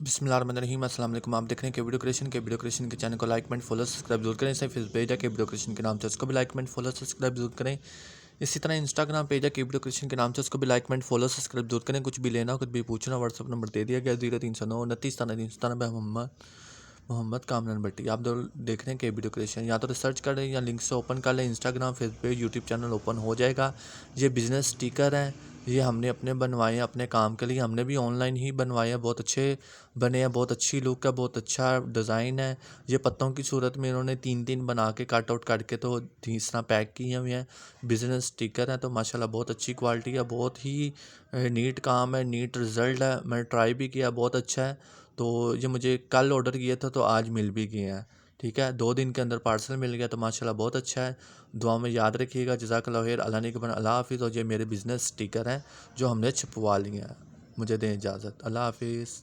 बिस्मिल्लाहिर्रहमानिर्रहीम अस्सलाम वालेकुम। आप देख रहे हैं के वीडियो क्रिएशन के चैनल को लाइक एंड फॉलो सब्सक्राइब जरूर करें। इसे फेसबुक पेज है के वीडियो क्रिएशन के नाम से, उसको भी लाइक एंड फॉलो सब्सक्राइब जरूर करें। इसी तरह इंस्टाग्राम पेज है के वीडियो क्रिएशन के नाम से, उसको भी लाइक एंड फॉलो सब्सक्राइब जरूर करें। कुछ भी लेना कुछ भी पूछना व्हाट्सअप नंबर दे दिया गया 0309 29 मोहम्मद मोहम्मद कामरान भट्टी। आप देख रहे हैं के वीडियो क्रिएशन, या तो रिसर्च कर लें या लिंक से ओपन कर लें। Instagram Facebook page YouTube channel open हो जाएगा। ये बिज़नेस स्टिकर हैं, ये हमने अपने बनवाए हैं अपने काम के लिए। हमने भी ऑनलाइन ही बनवाए हैं, बहुत अच्छे बने हैं, बहुत अच्छी लुक है, बहुत अच्छा डिज़ाइन है। ये पत्तों की सूरत में इन्होंने तीन तीन बना के कट आउट करके तो तीसरा पैक किए हुए हैं। बिज़नेस स्टिकर है तो माशाल्लाह बहुत अच्छी क्वालिटी है, बहुत ही नीट काम है, नीट रिज़ल्ट है। मैंने ट्राई भी किया, बहुत अच्छा है। तो ये मुझे कल ऑर्डर किया था तो आज मिल भी गए हैं। ठीक है, 2 दिन के अंदर पार्सल मिल गया तो माशाल्लाह बहुत अच्छा है। दुआ में याद रखिएगा। जज़ाकल्लाह खैर। अल्लाह ने के बन अल्लाह हाफ़िज़। और ये मेरे बिज़नेस स्टिकर हैं जो हमने छपवा लिए हैं। मुझे दें इजाज़त। अल्लाह हाफ़िज़।